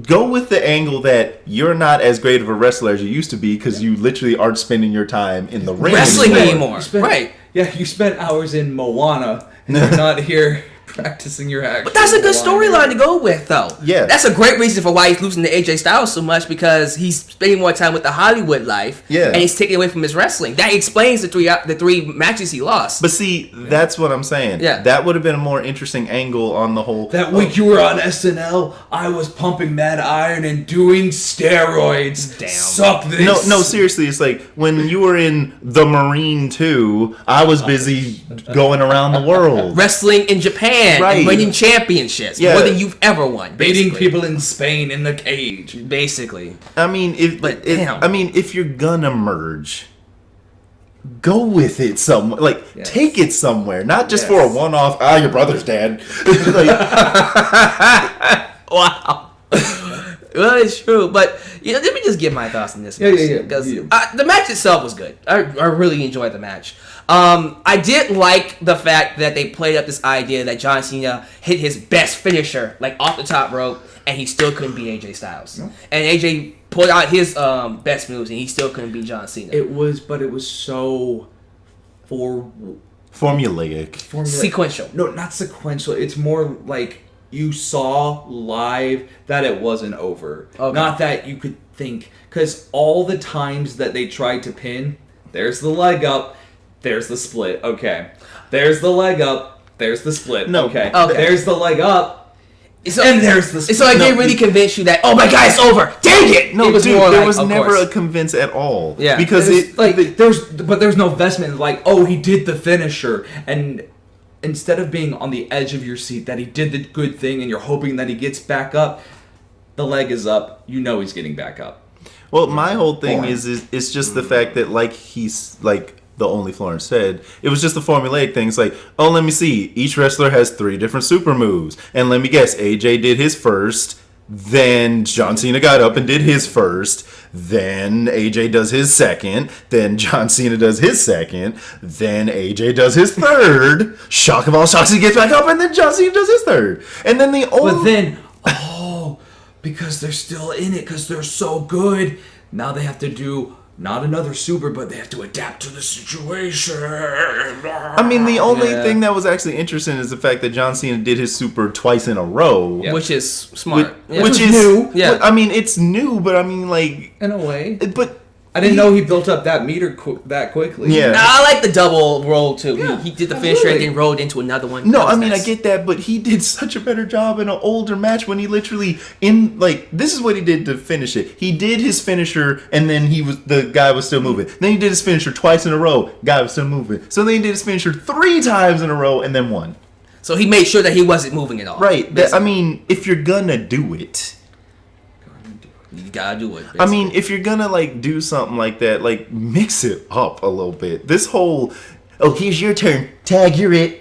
go with the angle that you're not as great of a wrestler as you used to be because you literally aren't spending your time in the ring wrestling anymore. Right. Yeah, you spent hours in Moana and you're not here practicing your action. But that's a good storyline to go with, though. Yeah. That's a great reason for why he's losing to AJ Styles so much, because he's spending more time with the Hollywood life. Yeah. And he's taking away from his wrestling. That explains the three matches he lost. But see, that's what I'm saying. Yeah. That would have been a more interesting angle on the whole. That week you were on SNL, I was pumping mad iron and doing steroids. Damn. Suck this. No, seriously, it's like when you were in The Marine 2, I was busy going around the world. Wrestling in Japan Right. and winning championships more than you've ever won. Beating basically. people in Spain in the cage. Basically. I mean, if you're gonna merge, go with it somewhere. Like, Yes. take it somewhere, not just Yes. for a one-off. Your brother's dead. Wow. Well, it's true, but let me just give my thoughts on this match. Yeah. Because the match itself was good. I really enjoyed the match. I did like the fact that they played up this idea that John Cena hit his best finisher, like off the top rope, and he still couldn't beat AJ Styles. No. And AJ pulled out his best moves, and he still couldn't beat John Cena. It was so Formulaic. Sequential. No, not sequential. It's more like you saw live that it wasn't over. Okay. Not that you could think. Because all the times that they tried to pin, there's the leg up, there's the split. Okay. There's the leg up, there's the split. No. Okay. Okay. There's the leg up, So, and there's the split. So they really convinced you that, oh my God, it's over. Dang it! No, It was dude, more there like, was of never course. a convince at all. Yeah. Because there's no investment. Like, oh, he did the finisher, and instead of being on the edge of your seat that he did the good thing and you're hoping that he gets back up, the leg is up. You know he's getting back up. Well, my whole thing Boring. is just the fact that, like the only Florence said, it was just a formulaic thing. It's like, oh, let me see. Each wrestler has 3 different super moves. And let me guess, AJ did his first. Then John Cena got up and did his first. Then AJ does his second. Then John Cena does his second. Then AJ does his third. Shock of all shocks, he gets back up, and then John Cena does his third. And then But then, because they're still in it, because they're so good, now they have to do not another super, but they have to adapt to the situation. I mean, the only thing that was actually interesting is the fact that John Cena did his super twice in a row. Yeah. Which is smart. Which is new. Yeah. I mean, it's new, but I mean, like, In a way. but I didn't know he built up that meter that quickly. Yeah. Nah, I like the double roll too. Yeah, He did the absolutely. finisher and then rolled into another one. no, That was I mean, nice. I get that, but he did such a better job in an older match when he literally this is what he did to finish it. He did his finisher, and then the guy was still moving. Then he did his finisher twice in a row, guy was still moving. So then he did his finisher 3 times in a row, and then won. So he made sure that he wasn't moving at all. Right. I mean, if you're gonna do it. You gotta do it. I mean, if you're gonna do something like that, mix it up a little bit. This whole, oh, here's your turn, tag, you're it.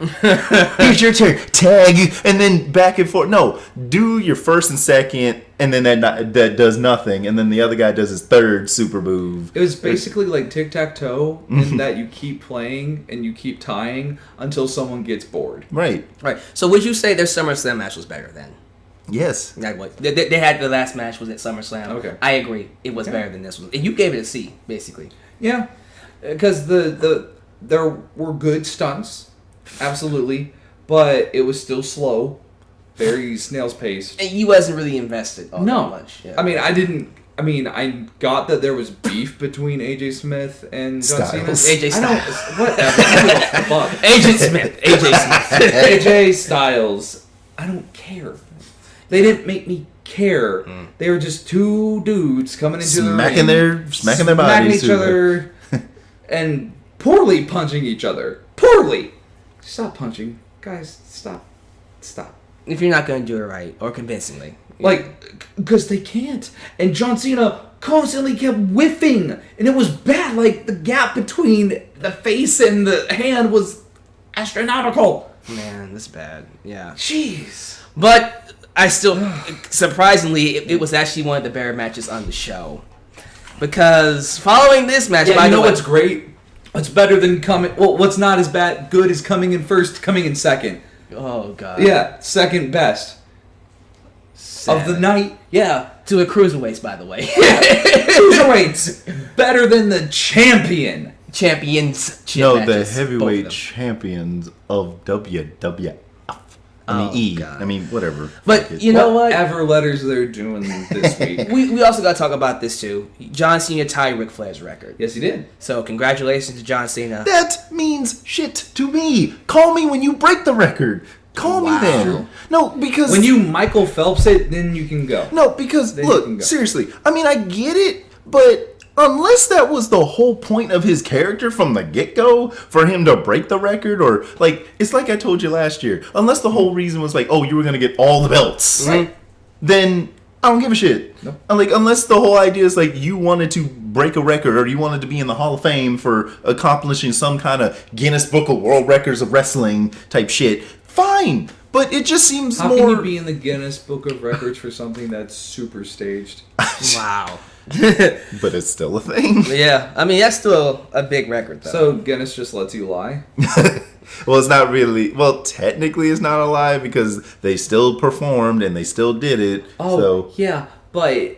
Here's your turn, tag, and then back and forth. No, do your first and second, and then that does nothing, and then the other guy does his third super move. It was basically like tic-tac-toe in that you keep playing and you keep tying until someone gets bored. Right. right. So would you say their SummerSlam match was better then? Yes. That was, they had the last match was at SummerSlam. Okay. I agree. It was better than this one, and you gave it a C basically. Yeah, because there were good stunts, absolutely, but it was still slow, very snail's pace. And you wasn't really invested all that much. Yeah. I mean, I got that there was beef between AJ Smith and John Cena. Styles. AJ Styles. Whatever. I don't give a fuck. AJ Smith. AJ Styles. I don't care. They didn't make me care. They were just 2 dudes coming into Smacking the ring, smacking their bodies. each other, and poorly punching each other. Poorly. Stop punching, guys. Stop. If you're not gonna do it right or convincingly. Because they can't. And John Cena constantly kept whiffing, and it was bad. The gap between the face and the hand was astronomical. Man, that's bad. Yeah. Jeez. But I still, surprisingly, it was actually one of the better matches on the show. Because following this match, Yeah, by you the know way, what's great? What's better than coming... Well, what's not as good as coming in first, coming in second. oh god, Yeah, second best. Of the night. yeah, to the cruiserweights, by the way, Cruiserweights. Better than the champion. champions. No, matches, the both of heavyweight them. champions of WWF. God. I mean, whatever. But you know what? Whatever letters they're doing this week. We also got to talk about this too. John Cena tied Ric Flair's record. Yes, he did. So congratulations to John Cena. That means shit to me. Call me when you break the record. Call me then. No, because when you Michael Phelps it, then you can go. No, because Then you can look, go. seriously. I mean, I get it, but unless that was the whole point of his character from the get-go, for him to break the record, or like, it's like I told you last year, unless the whole reason was like, oh, you were going to get all the belts, Right. then I don't give a shit. Nope. Like, unless the whole idea is like you wanted to break a record, or you wanted to be in the Hall of Fame for accomplishing some kind of Guinness Book of World Records of Wrestling type shit, fine. But it just seems How more... can you be in the Guinness Book of Records for something that's super staged? Wow. But it's still a thing. Yeah, I mean, that's still a big record, though. So Guinness just lets you lie? Well, it's not really... Well, technically it's not a lie because they still performed and they still did it. Oh, So, yeah, but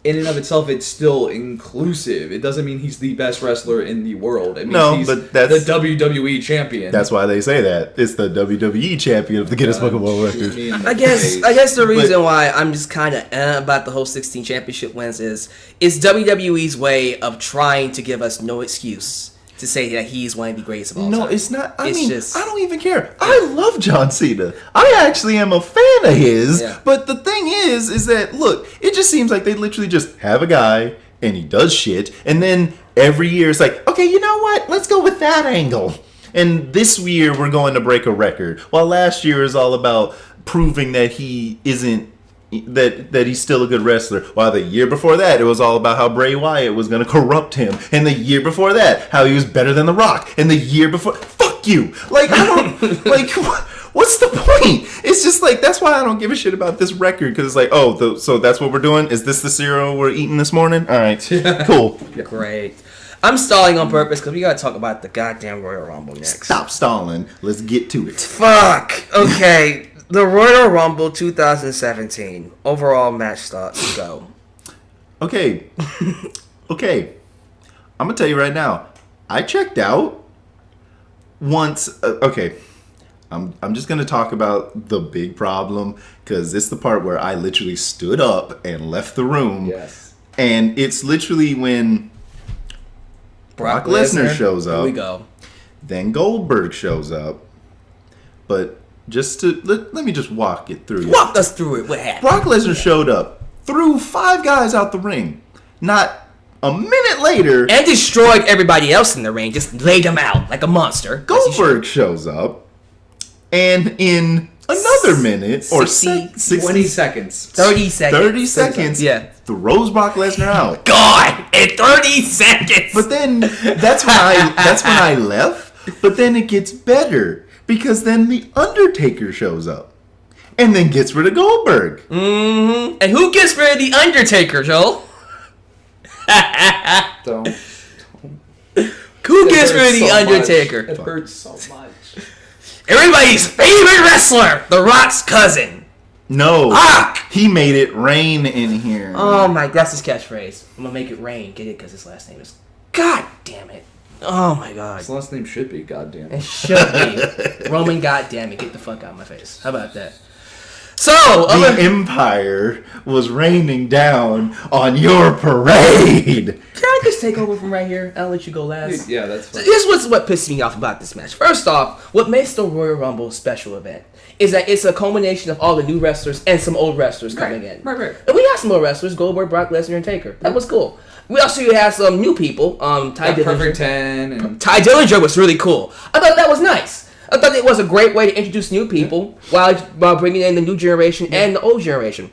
in and of itself, it's still inclusive. It doesn't mean he's the best wrestler in the world. It means No, he's but that's- the WWE champion. that's why they say that. It's the WWE champion of the Guinness Book of World Shoot Records. me in the I guess face. the reason why I'm just kind of about the whole 16 championship wins is it's WWE's way of trying to give us no excuse to say that he's one of the greatest of all time. No, it's not. I It's mean, just- I don't even care. I love John Cena. I actually am a fan of his. Yeah. But the thing is that, look, it just seems like they literally just have a guy and he does shit. And then every year it's like, okay, you know what? Let's go with that angle. And this year we're going to break a record. While last year is all about proving that he isn't, that he's still a good wrestler. While the year before that, it was all about how Bray Wyatt was going to corrupt him. And the year before that, how he was better than The Rock. And the year before, fuck you. Like, I don't, like, what's the point? It's just like, that's why I don't give a shit about this record. Because it's like, oh, so that's what we're doing? Is this the cereal we're eating this morning? All right, cool. Great. I'm stalling on purpose because we got to talk about the goddamn Royal Rumble next. Stop stalling. Let's get to it. Fuck. Okay. The Royal Rumble 2017 overall match thoughts go. Okay. Okay. I'm going to tell you right now. I checked out once. Okay. I'm just going to talk about the big problem because it's the part where I literally stood up and left the room. Yes. And it's literally when Brock Lesnar shows up. Here we go. Then Goldberg shows up. But just to let me just walk it through. Walk us through it. What happened? Brock Lesnar showed up, threw 5 guys out the ring. Not a minute later, And destroyed everybody else in the ring. Just laid them out like a monster. Goldberg shows up, and in another minute or 60, 20 seconds. 30 seconds. 30 seconds, Yeah. throws Brock Lesnar out. God, in 30 seconds. But then that's when I left. But then it gets better because then the Undertaker shows up, and then gets rid of Goldberg. Mm-hmm. And who gets rid of the Undertaker, Joel? Don't. Who gets rid of the Undertaker? It hurts so much. Everybody's favorite wrestler, The Rock's cousin. No, Rock! he made it rain in here. Oh my, that's his catchphrase. I'm gonna make it rain. Get it? Because his last name is. God damn it. Oh my god. His last name should be goddamn. It should be. Roman, goddamn it. Get the fuck out of my face. How about that? So, The Empire was raining down on your parade. can I just take over from right here? I'll let you go last. Yeah, that's fine. Here's what pisses me off about this match. First off, what makes the Royal Rumble a special event is that it's a culmination of all the new wrestlers and some old wrestlers coming in. Right. And we had some old wrestlers: Goldberg, Brock Lesnar, and Taker. That was cool. We also had some new people. Ty Dillinger. Perfect 10 and Ty Dillinger was really cool. I thought that was nice. I thought it was a great way to introduce new people while bringing in the new generation and the old generation.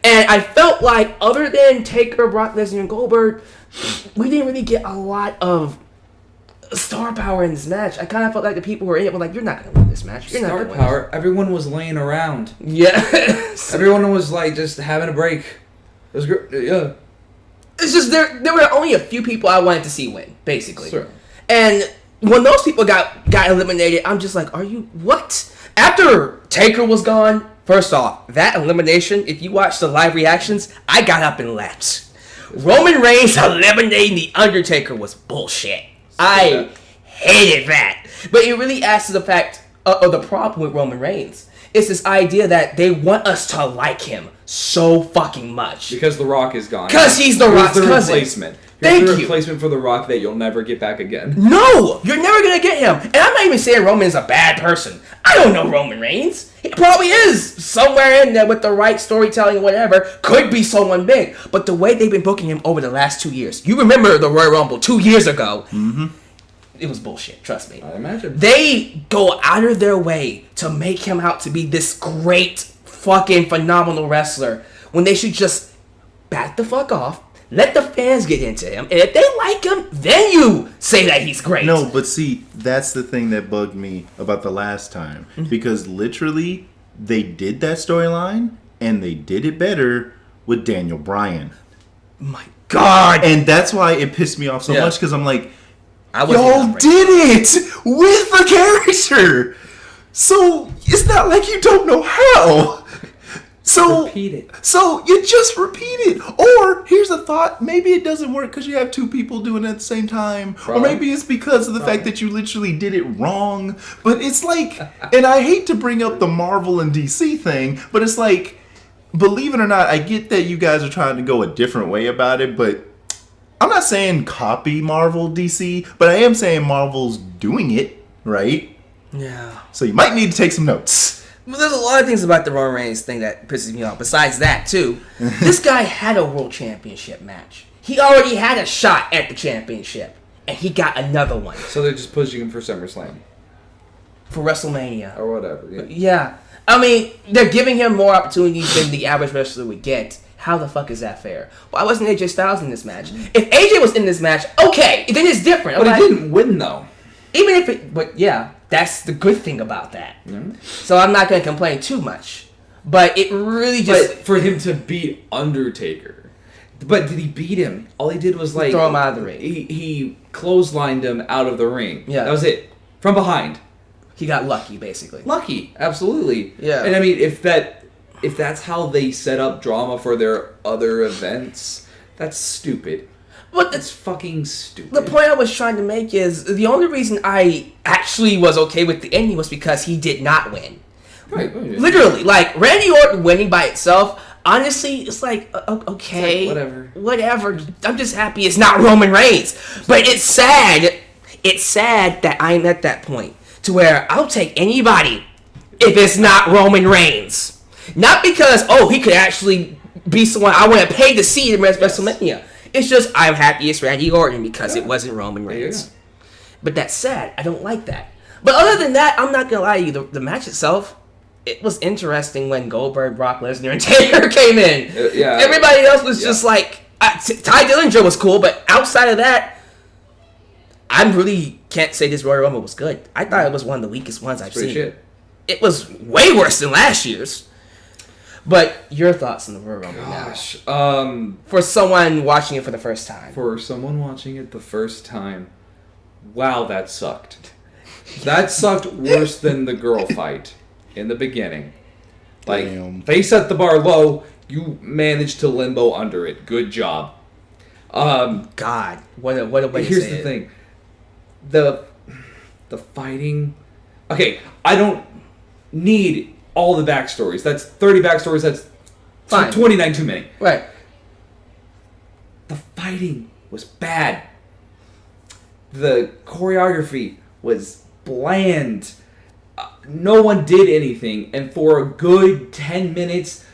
And I felt like, other than Taker, Brock Lesnar, and Goldberg, we didn't really get a lot of star power in this match. I kind of felt like the people who were in it were like, you're not going to win this match. You're not star gonna win power. Everyone was laying around. this." Yeah. Everyone was like just having a break. It was great. Yeah. It's just there were only a few people I wanted to see win, basically. Sure. And when those people got eliminated, I'm just like, are you what? After Taker was gone, first off, that elimination, if you watch the live reactions, I got up and left. Roman Reigns eliminating The Undertaker was bullshit. I hated that. But it really adds to the fact of the problem with Roman Reigns. It's this idea that they want us to like him so fucking much. Because The Rock is gone. Because he's The Rock's cousin. Replacement. Thank the you. replacement for The Rock that you'll never get back again. No! You're never going to get him. And I'm not even saying Roman is a bad person. I don't know Roman Reigns. He probably is somewhere in there with the right storytelling or whatever. Could be someone big. But the way they've been booking him over the last 2 years. You remember the Royal Rumble 2 years ago. Mm-hmm. It was bullshit, trust me. I imagine. They go out of their way to make him out to be this great, fucking phenomenal wrestler when they should just back the fuck off, let the fans get into him, and if they like him, then you say that he's great. No, but see, that's the thing that bugged me about the last time. Because literally, they did that storyline, and they did it better with Daniel Bryan. My God. And that's why it pissed me off so much, because I'm like, Y'all did it with the character. So it's not like you don't know how. So repeat it. So you just repeat it. Or here's a thought: maybe it doesn't work because you have two people doing it at the same time, or maybe it's because of the fact that you literally did it wrong. But it's like, and I hate to bring up the Marvel and DC thing, but it's like, believe it or not, I get that you guys are trying to go a different way about it, but I'm not saying copy Marvel DC, but I am saying Marvel's doing it, right? Yeah. So you might need to take some notes. Well, there's a lot of things about the Roman Reigns thing that pisses me off. Besides that, too, this guy had a world championship match. He already had a shot at the championship, and he got another one. So they're just pushing him for SummerSlam. For WrestleMania. Or whatever, Yeah. I mean, they're giving him more opportunities than the average wrestler would get. How the fuck is that fair? Why wasn't AJ Styles in this match? If AJ was in this match, okay, then it's different. But he didn't win, though. Even if it... But, yeah, that's the good thing about that. Mm-hmm. So I'm not going to complain too much. But it really just... But for him to beat Undertaker... But did he beat him? All he did was, like... Throw him out of the ring. He clotheslined him out of the ring. Yeah. That was it. From behind. He got lucky, basically. Lucky. Absolutely. Yeah. And, I mean, if that's how they set up drama for their other events, that's stupid. But that's fucking stupid. The point I was trying to make is the only reason I actually was okay with the ending was because he did not win. Right. Literally, like Randy Orton winning by itself. Honestly, it's like okay, it's like, whatever. I'm just happy it's not Roman Reigns. But it's sad. It's sad that I'm at that point to where I'll take anybody if it's not Roman Reigns. Not because, he could actually be someone I want to pay to see in WrestleMania. It's just, I'm happy it's Randy Orton because it wasn't Roman Reigns. But that's sad. I don't like that. But other than that, I'm not going to lie to you. The match itself, it was interesting when Goldberg, Brock Lesnar, and Taker came in. Everybody else was just like, Ty Dillinger was cool, but outside of that, I really can't say this Royal Rumble was good. I thought it was one of the weakest ones I've seen. Shit. It was way worse than last year's. But your thoughts on the Royal Rumble now? For someone watching it for the first time. For someone watching it the first time, wow, that sucked. That sucked worse than the girl fight in the beginning. Like, they set the bar low, you managed to limbo under it. Good job. God, what a way to say it. Here's the thing. The fighting... Okay, I don't need all the backstories. That's 30 backstories. That's fine. 29 too many. Right. The fighting was bad. The choreography was bland. No one did anything. And for a good 10 minutes,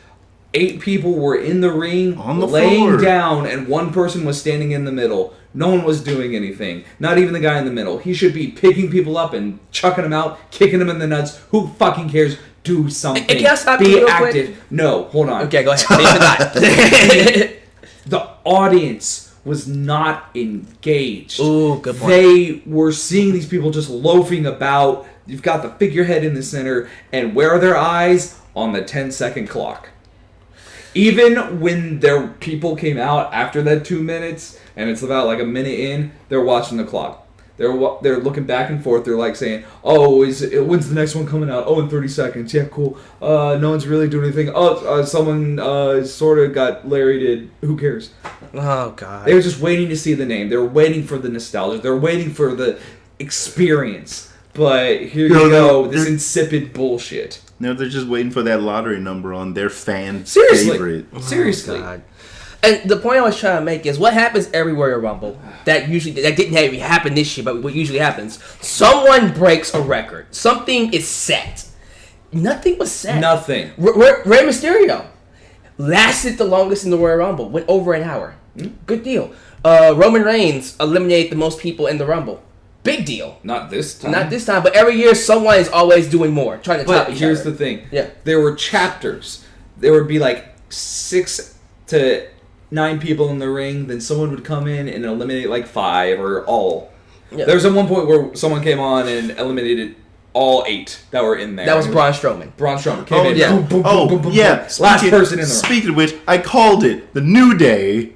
8 people were in the ring on the laying floor down, and one person was standing in the middle. No one was doing anything. Not even the guy in the middle. He should be picking people up and chucking them out, kicking them in the nuts. Who fucking cares? Do something. Be active. Quick? No, hold on. Okay, go ahead. The audience was not engaged. Ooh, good point. They were seeing these people just loafing about. You've got the figurehead in the center, and where are their eyes? On the 10-second clock. Even when their people came out after that 2 minutes, and it's about like a minute in, they're watching the clock. They're looking back and forth. They're like saying, when's the next one coming out? In 30 seconds. Yeah, cool. No one's really doing anything. Someone sort of got Larry. Who cares? Oh, God. They were just waiting to see the name. They were waiting for the nostalgia. They were waiting for the experience. But here you go, this insipid bullshit. No, they're just waiting for that lottery number on their fan Seriously. favorite. Seriously. God. And the point I was trying to make is what happens every Royal Rumble that didn't happen this year, but what usually happens, someone breaks a record. Something is set. Nothing was set. Nothing. Rey Mysterio lasted the longest in the Royal Rumble, went over an hour. Good deal. Roman Reigns eliminated the most people in the Rumble. Big deal. Not this time. Not this time, but every year someone is always doing more, trying to top each other. But here's the thing. Yeah. There were chapters. There would be like 6 to 9 people in the ring. Then someone would come in and eliminate like 5 or all. Yeah. There was at one point where someone came on and eliminated all 8 that were in there. That was Braun Strowman. Braun Strowman came in. Yeah. Boom, boom, boom, boom, boom, yeah. Last person in the ring. Speaking of which, I called it. The New Day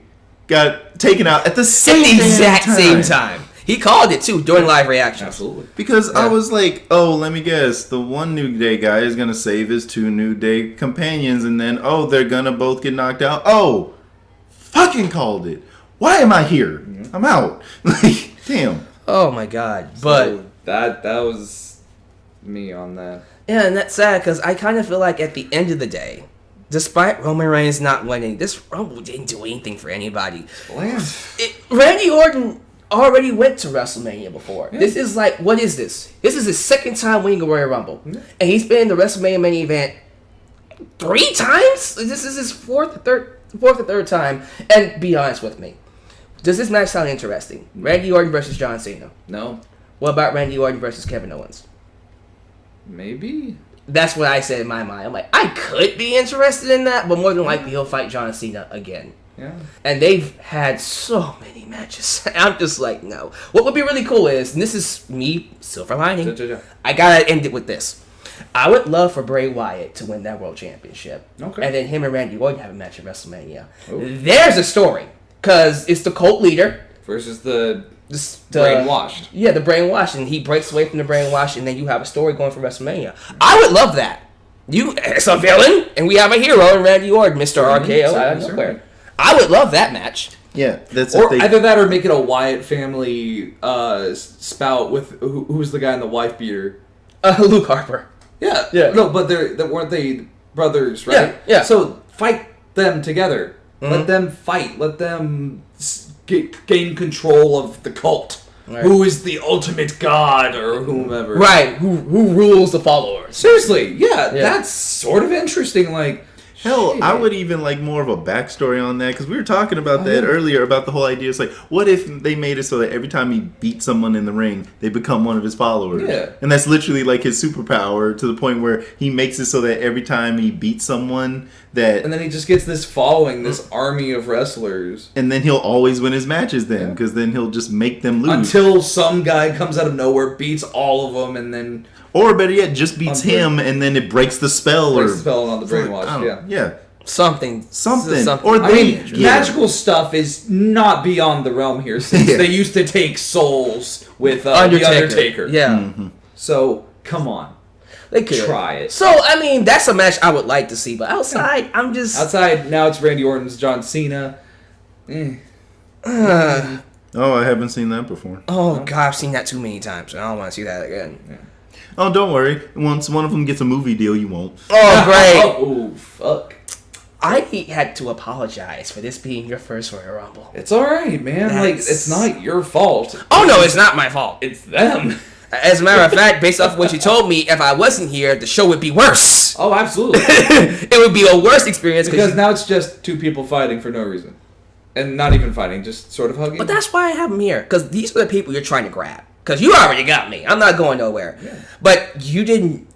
got taken out at the exact same time. He called it too during live reaction. Absolutely. Because I was like, oh, let me guess. The one New Day guy is going to save his 2 New Day companions. And then, they're going to both get knocked out. Oh, fucking called it. Why am I here? Mm-hmm. I'm out. Like, damn. Oh, my God. But so that was me on that. Yeah, and that's sad because I kind of feel like at the end of the day, despite Roman Reigns not winning, this Rumble didn't do anything for anybody. Randy Orton already went to WrestleMania before. Yeah. This is like, what is this? This is his second time winning a Royal Rumble. Yeah. And he's been in the WrestleMania main event 3 times? This is his fourth or third time. And be honest with me. Does this match sound interesting? Randy Orton versus John Cena. No. What about Randy Orton versus Kevin Owens? Maybe. That's what I said in my mind. I'm like, I could be interested in that, but more than likely he'll fight John Cena again. Yeah. And they've had so many matches. I'm just like, no. What would be really cool is, and this is me, silver lining, I gotta end it with this. I would love for Bray Wyatt to win that World Championship. Okay. And then him and Randy Orton have a match at WrestleMania. Ooh. There's a story. Because it's the cult leader. Versus the brainwashed. Yeah, the brainwashed. And he breaks away from the brainwashed, and then you have a story going for WrestleMania. I would love that. It's a villain, and we have a hero in Randy Orton, Mr. RKO out of nowhere. I would love that match. Yeah, that's or either that, or make it a Wyatt family spout with who's the guy in the wife beater? Luke Harper. Yeah. No, but weren't they brothers, right? Yeah. So fight them together. Mm-hmm. Let them fight. Let them gain control of the cult. Right. Who is the ultimate god or whomever? Right. Who rules the followers? Seriously, yeah. That's sort of interesting. Like, hell, shit. I would even like more of a backstory on that, because we were talking about that earlier, about the whole idea. It's like, what if they made it so that every time he beats someone in the ring, they become one of his followers? Yeah. And that's literally like his superpower, to the point where he makes it so that every time he beats someone, and then he just gets this following, this army of wrestlers. And then he'll always win his matches then, because then he'll just make them lose. Until some guy comes out of nowhere, beats all of them, and then... Or better yet, just beats him, and then it breaks the spell. Breaks the spell on the brainwash, yeah. Something. Or magical stuff is not beyond the realm here, since they used to take souls with the Undertaker. Yeah. Mm-hmm. So, come on. They could try it. So, I mean, that's a match I would like to see, but outside, I'm just... Outside, now it's Randy Orton's John Cena. I haven't seen that before. Oh, God, I've seen that too many times, and I don't want to see that again. Yeah. Oh, don't worry. Once one of them gets a movie deal, you won't. Oh, great. Oh, fuck. I had to apologize for this being your first Royal Rumble. It's alright, man. Like, it's not your fault. Oh, no, it's not my fault. It's them. As a matter of fact, based off of what you told me, if I wasn't here, the show would be worse. Oh, absolutely. It would be a worse experience. Because now it's just 2 people fighting for no reason. And not even fighting, just sort of hugging. But that's why I have them here. Because these are the people you're trying to grab. Because you already got me. I'm not going nowhere. Yeah. But you didn't...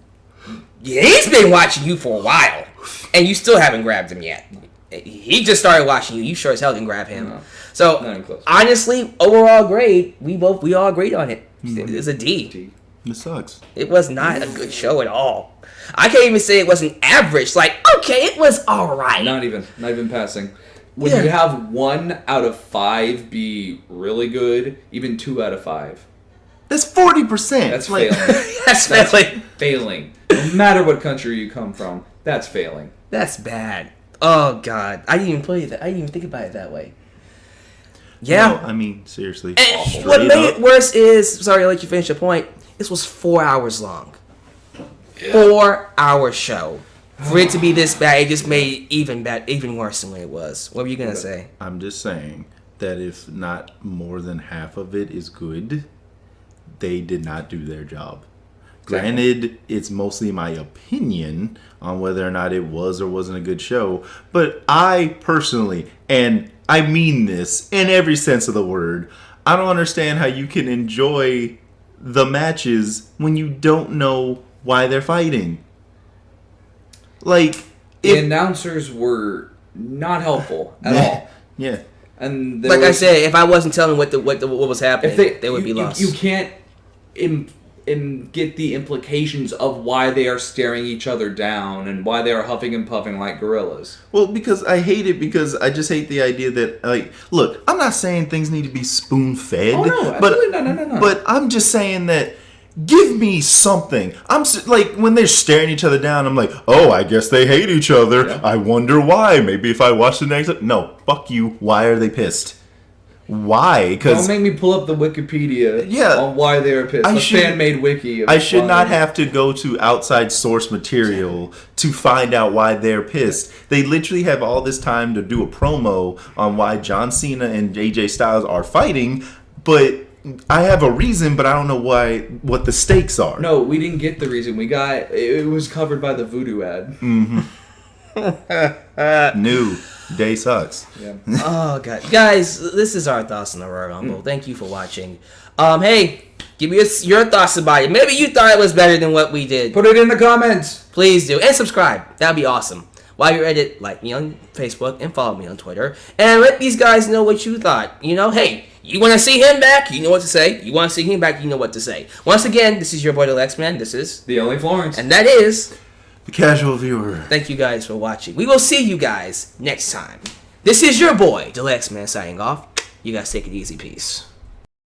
He's been watching you for a while. And you still haven't grabbed him yet. He just started watching you. You sure as hell didn't grab him. No, so, honestly, overall grade, we all agreed on it. Mm-hmm. It's a D. It sucks. It was not a good show at all. I can't even say it wasn't average. Like, okay, it was alright. Not even passing. When you have 1 out of 5 be really good, even 2 out of 5. That's 40%. That's failing. That's failing. Failing. No matter what country you come from, that's failing. That's bad. Oh, God. I didn't even play that. I didn't even think about it that way. Yeah. No, I mean, seriously. And what made it worse is, sorry, I'll let you finish your point, This was 4 hours long. 4-hour show. For it to be this bad, it just made it even worse than what it was. What were you gonna say? I'm just saying that if not more than half of it is good, they did not do their job. Granted, it's mostly my opinion on whether or not it was or wasn't a good show, but I personally, and I mean this in every sense of the word, I don't understand how you can enjoy the matches when you don't know why they're fighting. Like, the announcers were not helpful at all. Yeah. And like I said, if I wasn't telling what was happening, they would be lost. You can't get the implications of why they are staring each other down and why they are huffing and puffing like gorillas. Well, because I hate it, because I just hate the idea that, like, look, I'm not saying things need to be spoon-fed. Oh, no, absolutely no. But I'm just saying that give me something. Like, when they're staring each other down, I'm like, oh, I guess they hate each other. Yeah. I wonder why. Maybe if I watch the next... No, fuck you. Why are they pissed? Why? Don't make me pull up the Wikipedia on why they are pissed. Fan-made wiki. I should not have to go to outside source material to find out why they're pissed. They literally have all this time to do a promo on why John Cena and AJ Styles are fighting, but I have a reason, but I don't know what the stakes are. No, we didn't get the reason. It was covered by the Voodoo ad. Mm-hmm. New day sucks. Yeah. Oh god, guys, this is our thoughts on the Royal Rumble. Thank you for watching. Hey, give me your thoughts about it. Maybe you thought it was better than what we did. Put it in the comments. Please do, and subscribe. That'd be awesome. While you're at it, like me on Facebook and follow me on Twitter, and let these guys know what you thought. Hey, you want to see him back? You know what to say. You want to see him back? You know what to say. Once again, this is your boy, the Alyx Man. This is the only Florence, and that is the casual viewer. Thank you guys for watching. We will see you guys next time. This is your boy, the Alyx Man, signing off. You guys take it easy. Peace.